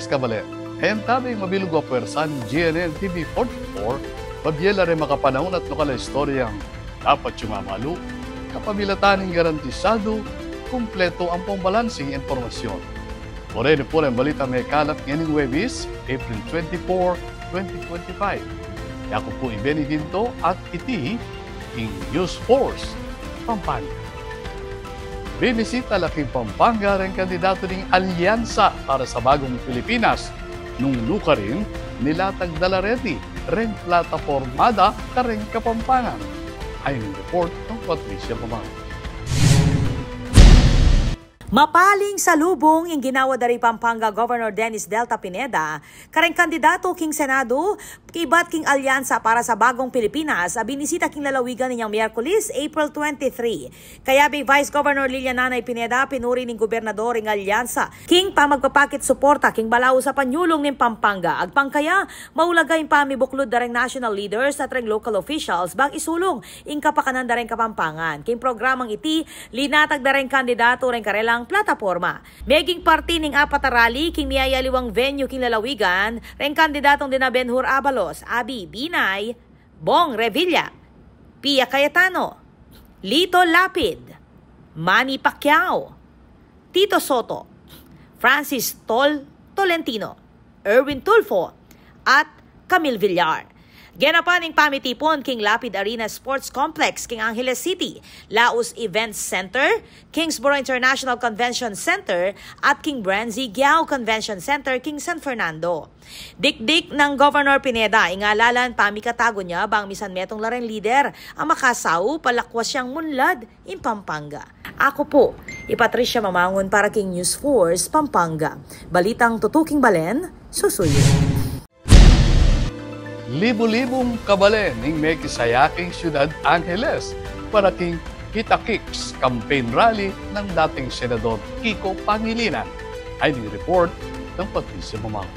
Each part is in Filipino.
oras kabalen. Ayan tabi mabilog wa puwersa ni GNN TV 44, pabyela rin makapanahon at lokal na istoryang dapat sumamalu, kapabilatan ng garantisado, kumpleto ang pambalansing informasyon. Ore po rin balita may kalat ngayon Huwebes, April 24, 2025. Ako po Benny Ginto at iti King News Force, Pampanga. Binisita laking Pampanga rin kandidato ng alyansa para sa bagong Pilipinas. Nung luka rin, nilatag dalareti rin plataformada ka rin Kapampangan. Ayon ang report ng Patricia Pamang. Mapaling salubong yung ginawa dari Pampanga Governor Dennis Delta Pineda, kareng kandidato king Senado, kibat king alyansa para sa bagong Pilipinas, binisita king lalawigan ninyang Miyerkules, April 23. Kaya by Vice Governor Lilian Nanay Pineda, pinuri ng gobernador ng alyansa, king pa magpapakit suporta king balaw sa panyulong ng Pampanga. Agpangkaya, maulagay pamibuklod dareng national leaders at ring local officials bang isulong ing kapakanan dareng Kapampangan. King programang iti, linatag dareng kandidato ring karelang plataforma. Meging party ning apat na rally king miyayaliwang venue king lalawigan, ren kandidatong dina Benhur Abalos, Abi Binay, Bong Revilla, Pia Cayetano, Lito Lapid, Manny Pacquiao, Tito Soto, Francis Tolentino, Erwin Tulfo, at Camille Villar. Genapaning pamitipon king Lapid Arena Sports Complex, King Angeles City, Laos Events Center, Kingsborough International Convention Center, at King Branzi Giao Convention Center, King San Fernando. Dikdik ng Governor Pineda, ingalalan pamikatago niya bang misan metong lareng lider ang makasaw palakwas siyang munlad in Pampanga. Ako po, Patricia Mamangon para King News Force, Pampanga. Balitang tutuking balen, susuyo. Libo-libong kabalen ng may kisayaking Ciudad Angeles para king Kita-Kicks campaign rally ng dating Senador Kiko Pangilinan. Ay di report ng Patricia Mamang.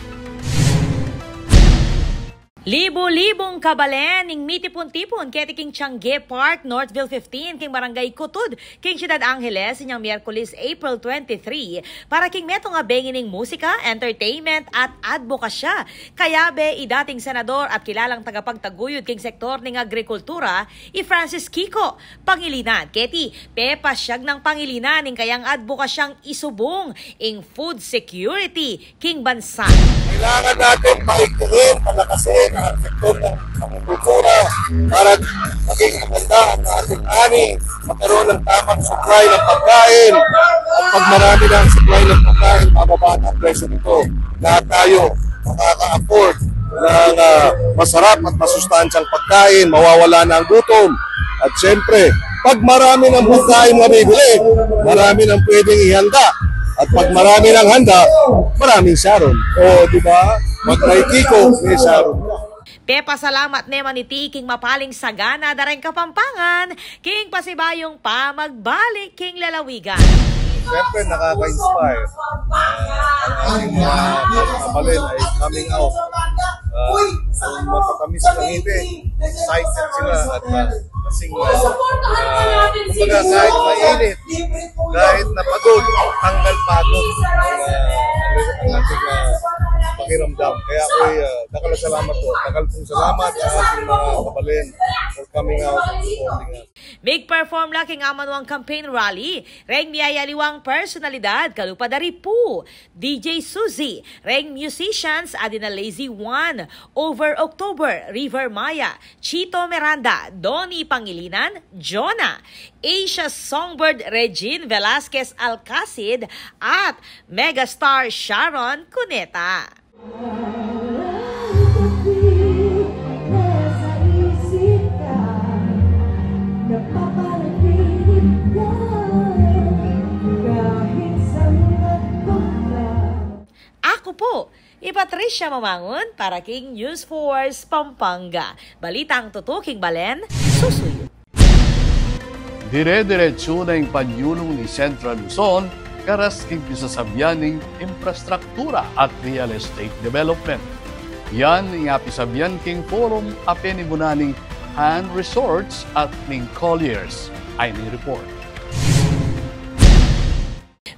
Libo-libong kabalen ning mitipon-tipon keti king Tiangge Park, Northville 15, king Barangay Kutud, king Ciudad Angeles, inyang Miyerkules, April 23, para king metong abengin ning musika, entertainment at advokasya. Kaya be, idating senador at kilalang tagapagtaguyod king sektor ning agrikultura, Francis Kiko Pangilinan. Keti, pepasyag ng Pangilinan ning kayang advokasyang isubong ing food security king bansa. Kailangan natin maikuhin, palakasin ang sektor ng agrikultura para maging maganda ang ating ani, magkaroon ng tamang supply ng pagkain. At pag marami ng supply ng pagkain, mababa ang presyo nito. Lahat tayo makaka-afford ng masarap at masustansyang pagkain, mawawala na ang gutom. At siyempre, pag marami ng pagkain na bibili, marami ng pwedeng ihanda. At pag marami ng handa, maraming Sharon. O, di ba? Pag may Kiko, may Sharon. Pepa salamat neman iti king mapaling sagana dareng Kapampangan, king pasibayong pa magbalik king lalawigan. Siyempre, nakaka-inspire. Ang ating kapalin ay coming out. Ang matatamis ng ngiti, excited sila at kasing kumbaga kahit mainit, kahit napagod, tanggal pagod ang ating pakiramdam. Kaya ako'y salamat po. Pong salamat sa ating mga kapalin for coming out and supporting us. Mig-perform laking amanuang campaign rally, reng miyayaliwang personalidad, kalupadari po, DJ Suzy, reng musicians, adina Lazy One, Over October, River Maya, Chito Miranda, Donnie Pangilinan, Jonah, Asia Songbird Regine Velasquez Alcacid, at megastar Sharon Cuneta. Ako po, Patricia Mamangon para King News Force, Pampanga. Balitang tutuking balen, susuyo. Dire-diretso na yung panyulong ni Central Luzon karas king pisasabyan ng infrastruktura at real estate development. Yan ang apisabyan king forum apenibunaning Han Resorts at ning Colliers. Ay ni report.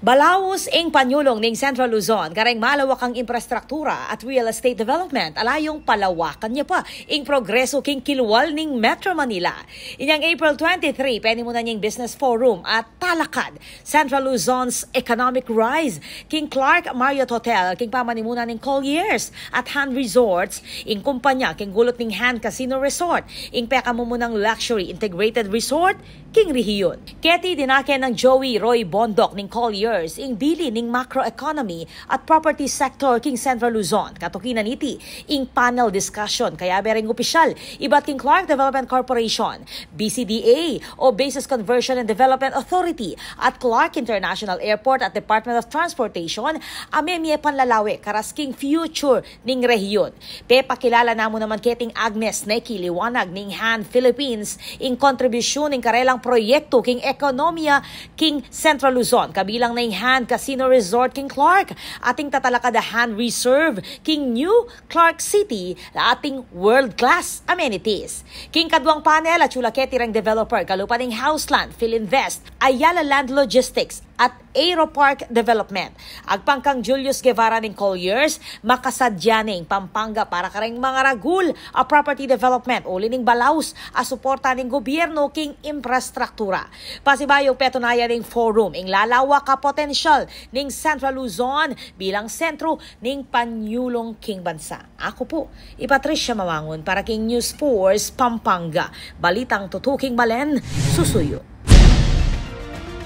Balaos ing panyulong ning Central Luzon, kareng malawak ang infrastruktura at real estate development, alayong palawakan niya pa ing progreso king kilwal ning Metro Manila. Inyang April 23, penimunan niyang business forum at talakad Central Luzon's economic rise king Clark Marriott Hotel, king pamanimunan ning Colliers at Han Resorts, ing kumpanya king gulot ning Han Casino Resort, ing pekamumunang luxury integrated resort king Rihiyon. Keti dinaken ng Joey Roy Bondok ning Colliers ing bili ning macroeconomy at property sector king Central Luzon. Katukinan iti ing panel discussion kaya bereng opisyal ibat king Clark Development Corporation, BCDA o Basis Conversion and Development Authority at Clark International Airport at Department of Transportation amemye panlalawi karas king future ning rehiyon. Pakilala namo naman keting Agnes Neki liwanag ning Han Philippines ing kontribusyon ning karelang proyekto king ekonomiya king Central Luzon kabilang na Han Casino Resort king Clark, ating tatalakadahan reserve king New Clark City la ating world-class amenities. King kadwang panel at chulaketi rang developer kalupa ning Houseland, Philinvest, Ayala Land Logistics at Aeropark Development. Agpangkang Julius Guevara ning Colliers, makasadyaning Pampanga para kareng mga ragul a property development uli ning Balaos a suporta ning gobyerno king infrastruktura. Pasibayong petunaya ning forum ing lalawa ka potensyal ning Central Luzon bilang sentro ning panyulong king bansa. Ako po, Patricia Mawangon para king News Force Pampanga. Balitang tutuking Malen, susuyo.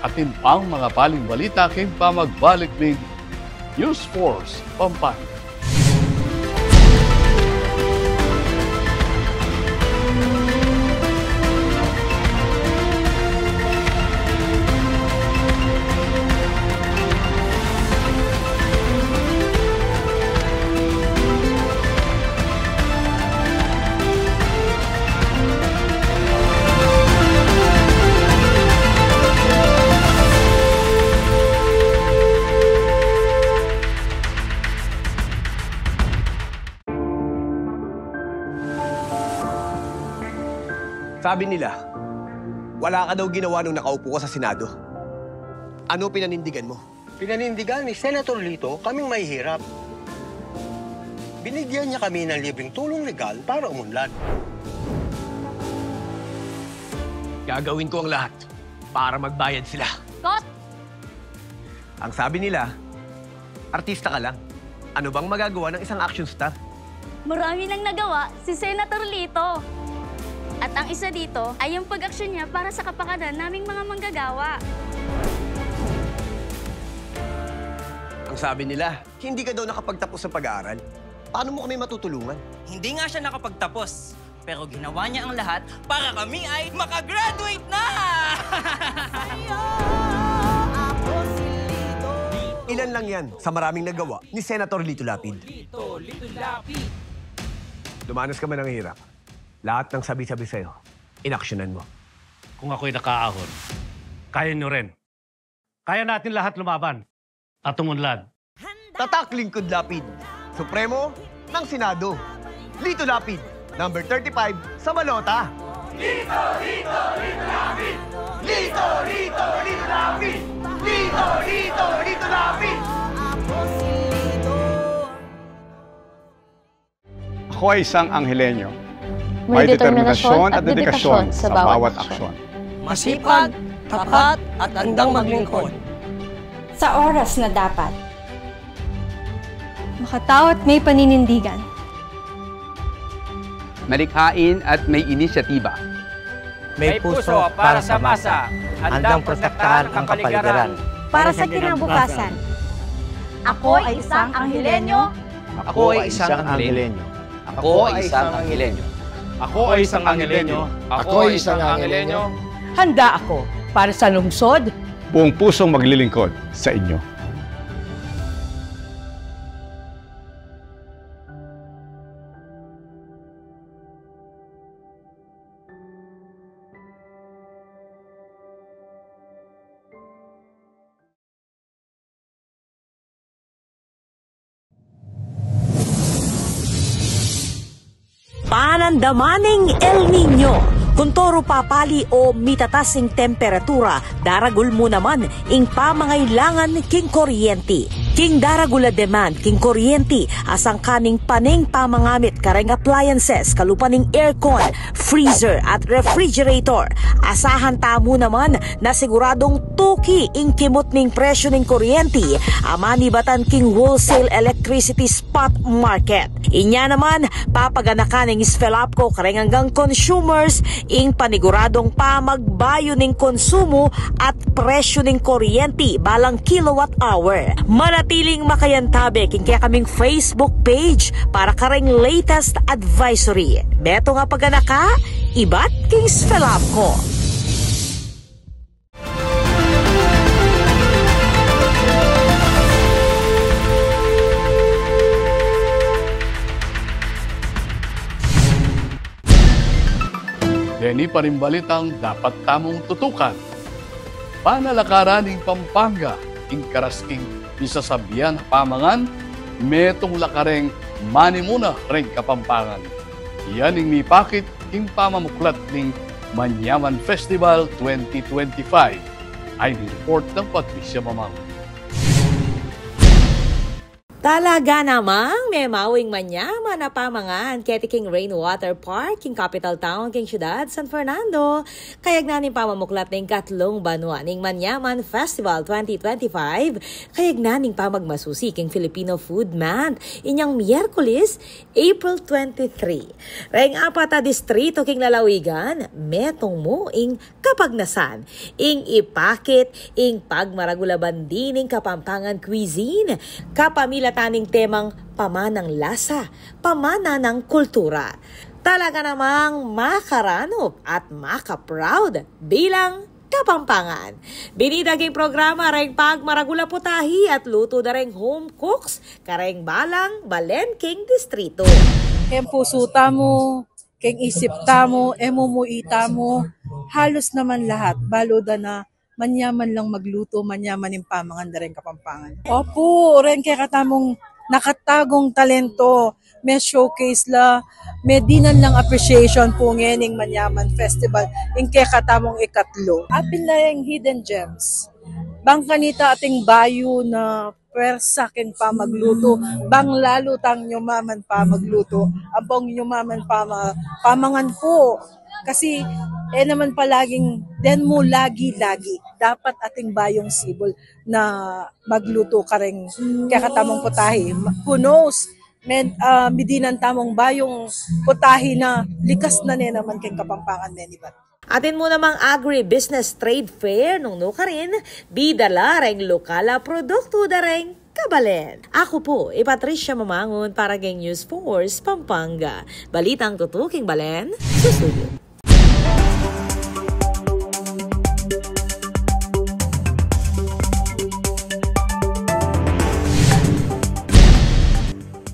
Atin pang mga paling balita king pamagbalik ning News Force Pampanga. Sabi nila, wala ka daw ginawa nung nakaupo ka sa Senado. Ano pinanindigan mo? Pinanindigan ni Senator Lito kaming mahihirap. Binigyan niya kami ng libreng tulong legal para umunlad. Gagawin ko ang lahat para magbayad sila. Kot! Ang sabi nila, artista ka lang. Ano bang magagawa ng isang action star? Marami nang nagawa si Senator Lito. At ang isa dito ay yung pag-aksyon niya para sa kapakanan naming mga manggagawa. Ang sabi nila, hindi ka daw nakapagtapos sa pag-aaral. Paano mo kami matutulungan? Hindi nga siya nakapagtapos, pero ginawa niya ang lahat para kami ay makagraduate na! Ilan lang yan sa maraming nagawa ni Senator Lito Lapid. Lumanas ka man ng hirap. Lahat ng sabi-sabi sa'yo, inaksyonan mo. Kung ako'y nakaahon, kaya nyo rin. Kaya natin lahat lumaban at umunlad. Tatak Lingkod Lapid, Supremo ng Senado. Lito Lapid, number 35 sa balota. Lito, Lito, Lito Lapid! Lito, Lito, Lito Lapid! Lito, Lito, Lito Lapid! Ako ay isang Anghelenyo. May determinasyon at dedikasyon sa bawat aksyon. Masipag, tapat, at handang maglingkod. Sa oras na dapat. Makatao at may paninindigan. Malikhain at may inisyatiba. May puso para sa masa, handang protektahan ang kapaligiran. Para sa kinabukasan. Ako ay isang Anghelenyo. Ako ay isang Anghelenyo. Ako ay isang Anghelenyo. Ako ay isang Anghelenyo. Ako ay isang Anghelenyo. Handa ako para sa lungsod. Buong pusong maglilingkod sa inyo. Panandamaning El Nino. Kuntoro papali o mitatasing temperatura, daragul mo naman ing pamangailangan king kuryente. King daragula demand king kuryente asang kaning paning pamangamit kareng appliances kalupaning aircon, freezer at refrigerator. Asahan tamo naman na siguradong tuki ing kimot ning presyo ning kuryente amani batan king wholesale electricity spot market. Inya naman papaganakan ning Sfelapco kareng hanggang consumers ing paniguradong pamagbayo ning konsumo at presyo ning kuryente balang kilowatt hour. Manatiling makayantabe king kaya kaming Facebook page para kareng latest advisory. Beto nga paganaka, ibat king Sfelapco. Deni pa rin balitang dapat tamong tutukan. Panalakaran ng Pampanga, ing karasking isasabihan pamangan, metong lakareng manimuna ring Kapampangan. Yan ang mipakit ing pamamuklat ng Manyaman Festival 2025. Ay report ng Patricia Mamang. Talaga namang may mawing manyaman na pamangan kaya king Rainwater Park, king capital town, king syudad, San Fernando. Kayag na ning pamamuklat ng katlong banwa ning Manyaman Festival 2025. Kayag na ning pamagmasusi king Filipino Food Month inyang Miyerkules, April 23. Reng apata distrito king lalawigan, metong mo ing kapagnasan, ing ipakit, ing pagmaragulaban din ing Kapampangan cuisine, kapamila taning temang pamanang lasa, pamana ng kultura. Talaga namang makaranop at makaproud bilang Kapampangan. Binidaging programa reng pagmaragula putahi at luto na reng home cooks kareng balang Balenking distrito. Kem puso tamo, keng isip tamo, emumuita mo, halos naman lahat baloda na manyaman lang magluto, manyaman yung pamangan na rin Kapampangan. Opo, rin kaya katamong nakatagong talento, may showcase la, may dinan lang appreciation po ngayon Manyaman Festival, yung kaya katamong ikatlo. Apil na yung hidden gems. Bang kanita ating bayo na pwersa ken pa magluto, bang lalo tang yumaman pa magluto, abang yumaman pa pamangan po. Kasi naman palaging den mo lagi-lagi dapat ating bayong sibol na magluto ka rin kaya katamong putahe. Who knows? Midinan tamong bayong putahe na likas na naman kay Kapampangan nenibat. Atin mo namang agribusiness trade fair nung nuka rin, bidala reng lokala produkto da reng Kabalen. Ako po, Patricia Mamangon para kay News Force Pampanga. Balitang tutuking Balen, susunod.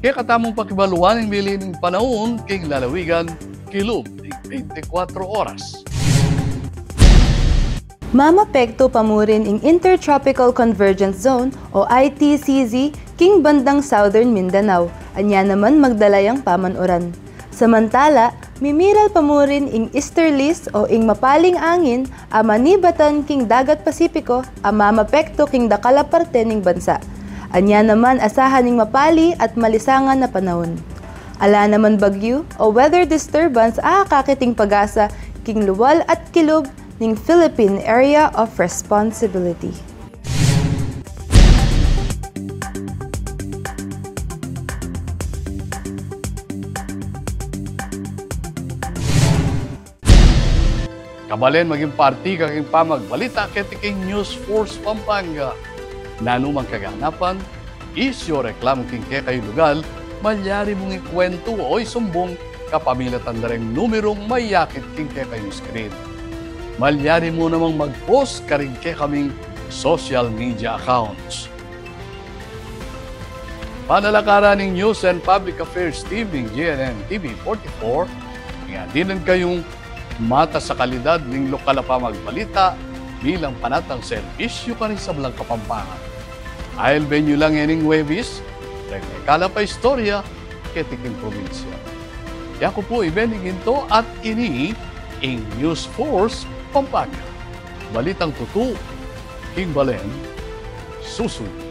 Kaya katamong pakibaluan ng bilining panahon king lalawigan, kilob ng 24 oras. Mamapekto pamurin ing Intertropical Convergence Zone o ITCZ king bandang Southern Mindanao. Anya naman magdalayang pamanuran. Samantala, mimiral pamurin ing easterlies o ing mapaling angin a manibatan king Dagat Pasipiko a mamapekto king dakala parte ning bansa. Anya naman asahan ning mapali at malisangan na panahon. Ala naman bagyo o weather disturbance kakiting pag-asa king luwal at kilob ning Philippine Area of Responsibility. Kabalen maging party kaking pamagbalita ketiking News Force Pampanga. Nanumang kaganapan, isyo reklamo king kaya kayo lugal, malyari mong ikwento o isumbong kapamilatan na rin numerong mayakit king kaya kayo screen. Malyari mo namang mag-post ka rin kaya kaming social media accounts. Panalakaran ng News and Public Affairs Team ng GNN TV 44, nga dinan kayong mata sa kalidad ng lokal na pamagbalita bilang panatang serbisyo ka rin sa Blang Kapampangan. I'll venue lang yaning Webis, rekala pa istorya, ketiking probinsya. Yako po ibening ito at ini ing News Force Pampanga. Balitang tutu, King Balen, susunod.